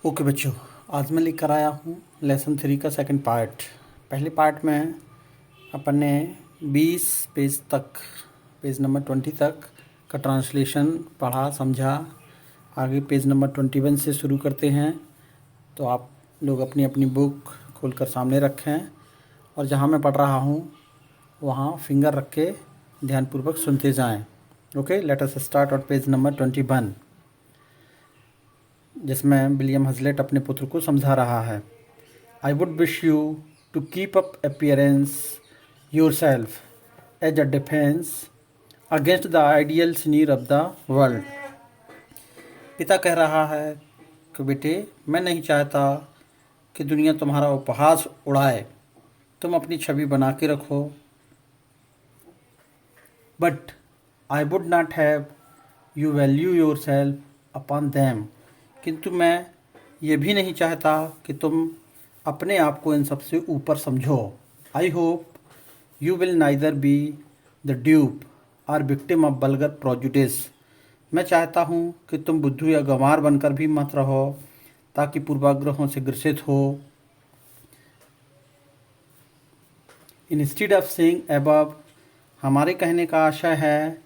Okay बच्चों, आज मैं लेकर आया हूँ लेसन 3 का सेकंड पार्ट। पहले पार्ट में अपन ने 20 पेज तक, पेज नंबर 20 तक का ट्रांसलेशन पढ़ा समझा। आगे पेज नंबर 21 से शुरू करते हैं। तो आप लोग अपनी अपनी बुक खोलकर सामने रखें और जहाँ मैं पढ़ रहा हूँ वहाँ फिंगर रख के ध्यानपूर्वक सुनते जाएं। Okay, let us start on page number 21, जिसमें विलियम हजलेट अपने पुत्र को समझा रहा है। I would wish you to keep up appearance yourself as a defence against the ideal sneer of the world. पिता कह रहा है कि बेटे, मैं नहीं चाहता कि दुनिया तुम्हारा उपहास उड़ाए। तुम अपनी छवि बना के रखो, but I would not have you value your self upon them. किंतु मैं ये भी नहीं चाहता कि तुम अपने आप को इन सबसे ऊपर समझो। I hope you will neither be the dupe और विक्टिम ऑफ बल्गर प्रोजुडिस। मैं चाहता हूँ कि तुम बुद्धू या गंवार बनकर भी मत रहो ताकि पूर्वाग्रहों से ग्रसित हो। इंस्टीड ऑफ सेइंग अबव, हमारे कहने का आशय है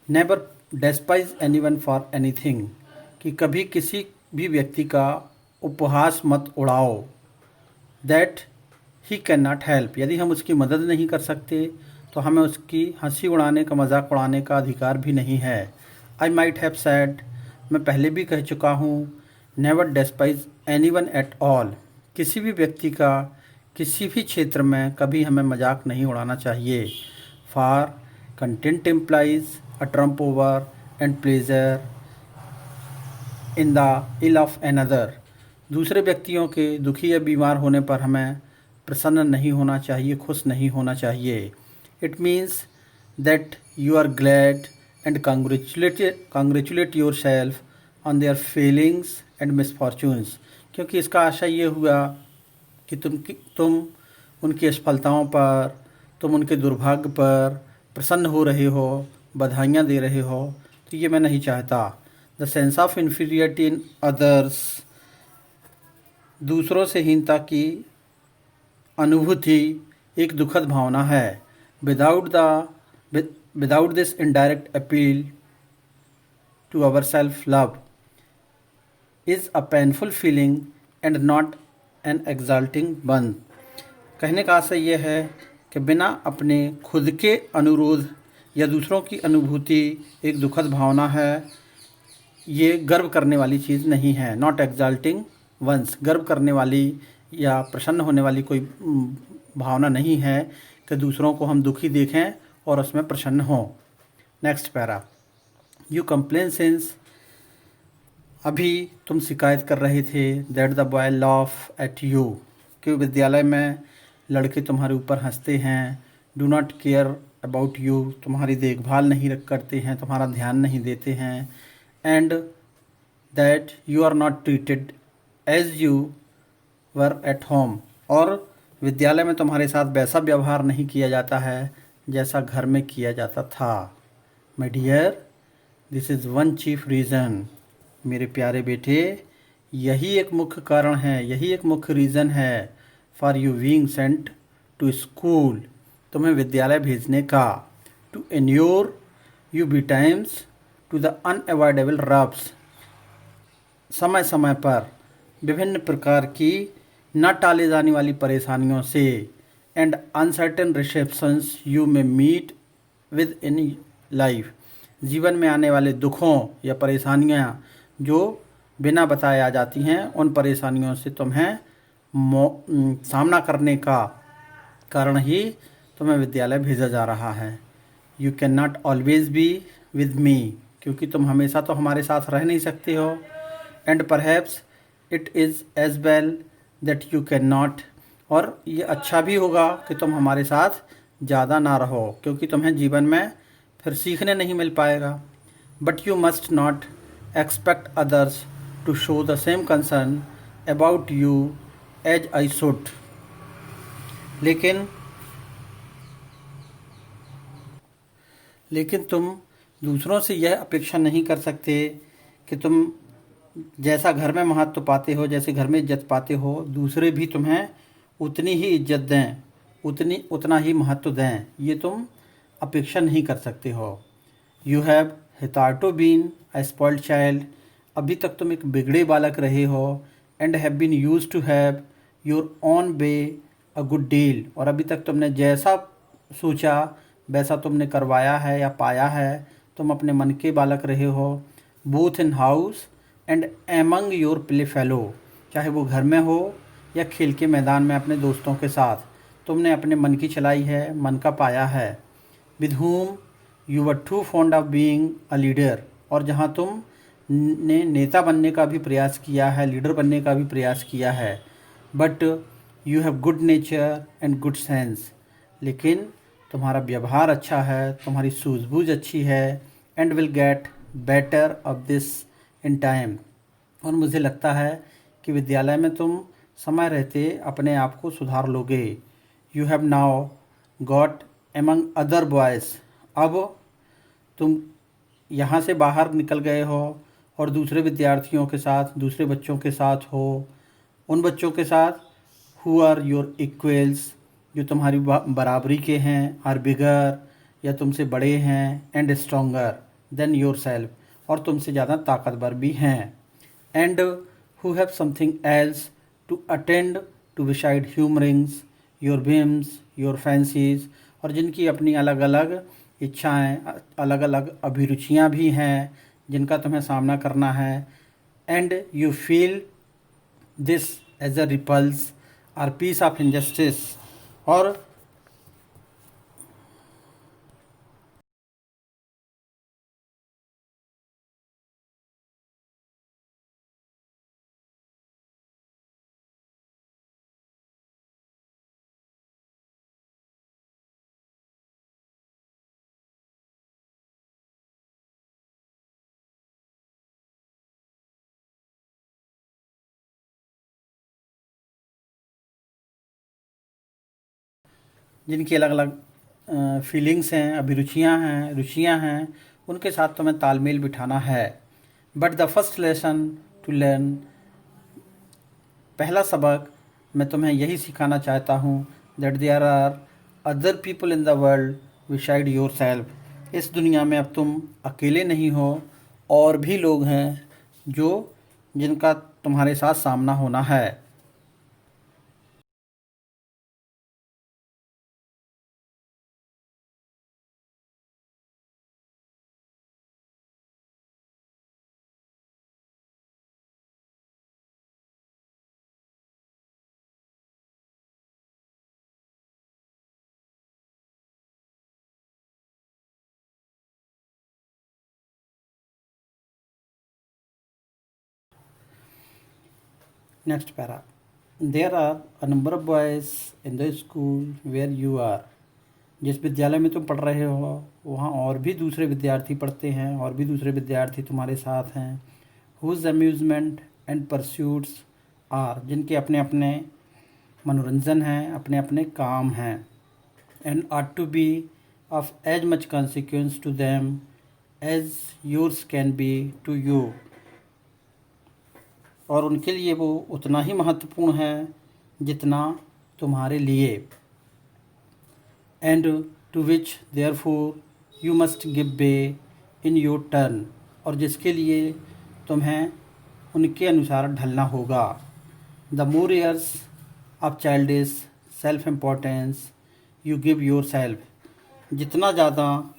नेवर डेस्पाइज एनीवन फॉर एनीथिंग, कि कभी किसी भी व्यक्ति का उपहास मत उड़ाओ। That he can not help, यदि हम उसकी मदद नहीं कर सकते तो हमें उसकी हंसी उड़ाने का, मजाक उड़ाने का अधिकार भी नहीं है। आई माइट हैव सेड, मैं पहले भी कह चुका हूँ, नेवर डेस्पाइज एनीवन एट ऑल, किसी भी व्यक्ति का किसी भी क्षेत्र में कभी हमें मजाक नहीं उड़ाना चाहिए। For contempt implies a triumph over and pleasure in the ill of another, दूसरे व्यक्तियों के दुखी या बीमार होने पर हमें प्रसन्न नहीं होना चाहिए, खुश नहीं होना चाहिए। It means that you are glad and congratulate yourself on their feelings and misfortunes, क्योंकि इसका आशय ये हुआ कि तुम उनकी असफलताओं पर, तुम उनके दुर्भाग्य पर प्रसन्न हो रहे हो, बधाइयाँ दे रहे हो। तो ये मैं नहीं चाहता। The sense of inferiority in others, दूसरों से हीनता की अनुभूति एक दुखद भावना है। Without this indirect appeal to our self love is a painful feeling and not an exalting one. कहने का आशय यह है कि बिना अपने खुद के अनुरोध या दूसरों की अनुभूति एक दुखद भावना है, ये गर्व करने वाली चीज़ नहीं है। नॉट एक्साल्टिंग वंस, गर्व करने वाली या प्रसन्न होने वाली कोई भावना नहीं है कि दूसरों को हम दुखी देखें और उसमें प्रसन्न हों। Next para, you complain since, अभी तुम शिकायत कर रहे थे that the boy laugh at you, कि विद्यालय में लड़के तुम्हारे ऊपर हंसते हैं। Do not care about you, तुम्हारी देखभाल नहीं करते हैं, तुम्हारा ध्यान नहीं देते हैं। And that you are not treated as you were at home, और विद्यालय में तुम्हारे साथ वैसा व्यवहार नहीं किया जाता है जैसा घर में किया जाता था। My dear, this is one chief reason, मेरे प्यारे बेटे, यही एक मुख्य कारण है, यही एक मुख्य रीज़न है for you being sent to school, तुम्हें विद्यालय भेजने का। To inure you betimes to the unavoidable rubs, समय समय पर विभिन्न प्रकार की न टाले जाने वाली परेशानियों से। एंड अनसर्टेन रिसेप्शंस यू में मीट विद इन लाइफ, जीवन में आने वाले दुखों या परेशानियाँ जो बिना बताए आ जाती हैं, उन परेशानियों से तुम्हें सामना करने का कारण ही तुम्हें विद्यालय भेजा जा रहा है। You can not always be with me, क्योंकि तुम हमेशा तो हमारे साथ रह नहीं सकते हो। And perhaps it is as well that you cannot, और ये अच्छा भी होगा कि तुम हमारे साथ ज़्यादा ना रहो, क्योंकि तुम्हें जीवन में फिर सीखने नहीं मिल पाएगा। But you must not expect others to show the same concern about you as I should, लेकिन तुम दूसरों से यह अपेक्षा नहीं कर सकते कि तुम जैसा घर में महत्व पाते हो, जैसे घर में इज्जत पाते हो, दूसरे भी तुम्हें उतनी ही इज्जत दें, उतना ही महत्व दें, ये तुम अपेक्षा नहीं कर सकते हो। You have hitherto been a spoiled child, अभी तक तुम एक बिगड़े बालक रहे हो। And have been used to have your own way a good deal, और अभी तक तुमने जैसा सोचा वैसा तुमने करवाया है या पाया है। तुम अपने मन के बालक रहे हो। Both in house and among your play fellow, चाहे वो घर में हो या खेल के मैदान में अपने दोस्तों के साथ, तुमने अपने मन की चलाई है, मन का पाया है। With whom you were too fond of being a leader, और जहाँ तुम ने नेता बनने का भी प्रयास किया है, लीडर बनने का भी प्रयास किया है। But you have good nature and good sense, लेकिन तुम्हारा व्यवहार अच्छा है, तुम्हारी सूझबूझ अच्छी है। And will get better of this in time, और मुझे लगता है कि विद्यालय में तुम समय रहते अपने आप को सुधार लोगे। You have now got among other boys, अब तुम यहाँ से बाहर निकल गए हो और दूसरे विद्यार्थियों के साथ, दूसरे बच्चों के साथ हो, उन बच्चों के साथ हु आर योर इक्वल्स, जो तुम्हारी बराबरी के हैं, आर बिगर, या तुमसे बड़े हैं, and stronger than yourself, और तुमसे ज़्यादा ताकतवर भी हैं। And who have something else to attend to beside humouring your whims your fancies, और जिनकी अपनी अलग अलग इच्छाएं, अलग अलग अभिरुचियां भी हैं, जिनका तुम्हें सामना करना है। And you feel this as a repulse or piece of injustice, और जिनकी अलग अलग फीलिंग्स हैं, अभिरुचियां हैं, रुचियां हैं, उनके साथ तुम्हें तालमेल बिठाना है। But the first lesson to learn, पहला सबक मैं तुम्हें यही सिखाना चाहता हूँ, that there are other people in the world beside yourself, इस दुनिया में अब तुम अकेले नहीं हो, और भी लोग हैं जो जिनका तुम्हारे साथ सामना होना है। Next para, there are a number of boys in the school where you are, जिस विद्यालय में तुम पढ़ रहे हो वहाँ और भी दूसरे विद्यार्थी पढ़ते हैं, और भी दूसरे विद्यार्थी तुम्हारे साथ हैं। Whose amusements and pursuits are, जिनके अपने अपने मनोरंजन हैं, अपने अपने काम हैं। And are to be of as much consequence to them as yours can be to you, और उनके लिए वो उतना ही महत्वपूर्ण है जितना तुम्हारे लिए। And to which therefore you must give way in your turn, और जिसके लिए तुम्हें उनके अनुसार ढलना होगा। The more airs of childish self importance you give yourself, जितना ज़्यादा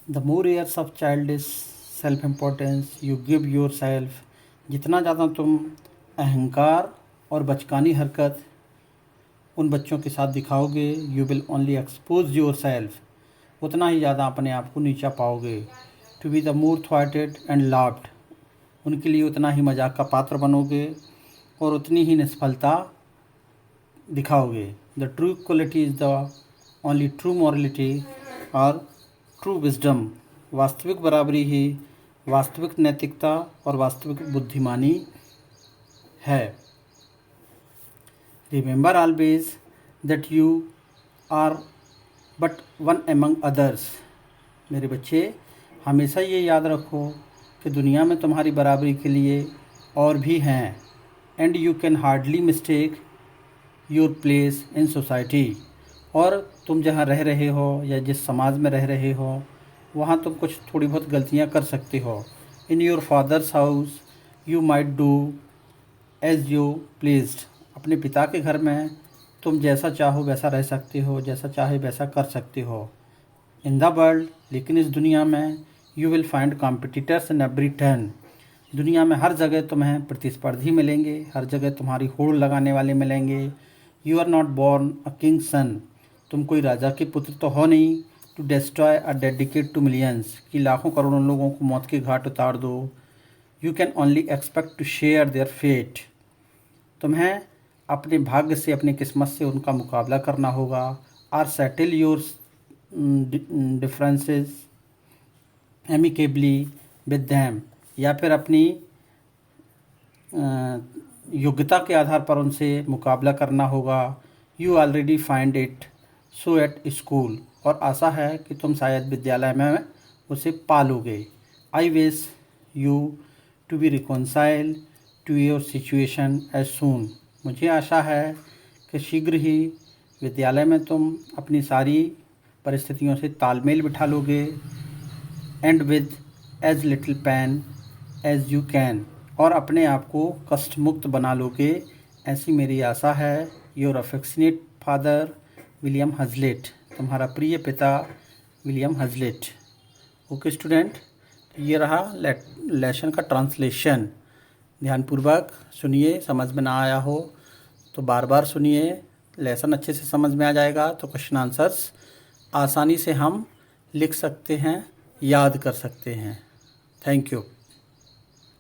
the more airs of childish self importance you give yourself, जितना ज़्यादा तुम अहंकार और बचकानी हरकत उन बच्चों के साथ दिखाओगे, you will only expose yourself, उतना ही ज़्यादा अपने आप को नीचा पाओगे। टू बी द मोर थ्वाटेड एंड लाफ्ड, उनके लिए उतना ही मजाक का पात्र बनोगे और उतनी ही निष्फलता दिखाओगे। The true quality is the only true morality और ट्रू विजडम, वास्तविक बराबरी ही वास्तविक नैतिकता और वास्तविक बुद्धिमानी है। Remember always that you are but one among others, मेरे बच्चे हमेशा ये याद रखो कि दुनिया में तुम्हारी बराबरी के लिए और भी हैं। And you can hardly mistake your place in society, और तुम जहाँ रह रहे हो या जिस समाज में रह रहे हो वहाँ तुम कुछ थोड़ी बहुत गलतियाँ कर सकते हो। In your father's house you might do as you pleased, अपने पिता के घर में तुम जैसा चाहो वैसा रह सकते हो, जैसा चाहे वैसा कर सकते हो। इन द वर्ल्ड, लेकिन इस दुनिया में you will find competitors in every turn, दुनिया में हर जगह तुम्हें प्रतिस्पर्धी मिलेंगे, हर जगह तुम्हारी होड़ लगाने वाले मिलेंगे। You are not born a king son, तुम कोई राजा के पुत्र तो हो नहीं। To destroy a dedicate to millions, कि लाखों करोड़ों लोगों को मौत के घाट उतार दो। You can only expect to share their fate, तुम्हें अपने भाग्य से अपनी किस्मत से उनका मुकाबला करना होगा। Or settle your differences amicably with them, या फिर अपनी योग्यता के आधार पर उनसे मुकाबला करना होगा। You already find it so at school, और आशा है कि तुम शायद विद्यालय में उसे पालोगे। I wish you to be reconcile to your situation as soon, मुझे आशा है कि शीघ्र ही विद्यालय में तुम अपनी सारी परिस्थितियों से तालमेल बिठा लोगे। And with as little pain as you can, और अपने आप को कष्ट मुक्त बना लोगे, ऐसी मेरी आशा है। योर अफेक्शनेट फादर विलियम हजलेट, तुम्हारा प्रिय पिता विलियम हजलेट। ओके स्टूडेंट, ये रहा लेसन का ट्रांसलेशन। ध्यानपूर्वक सुनिए, समझ में ना आया हो तो बार बार सुनिए, लेसन अच्छे से समझ में आ जाएगा तो क्वेश्चन आंसर्स आसानी से हम लिख सकते हैं, याद कर सकते हैं। Thank you.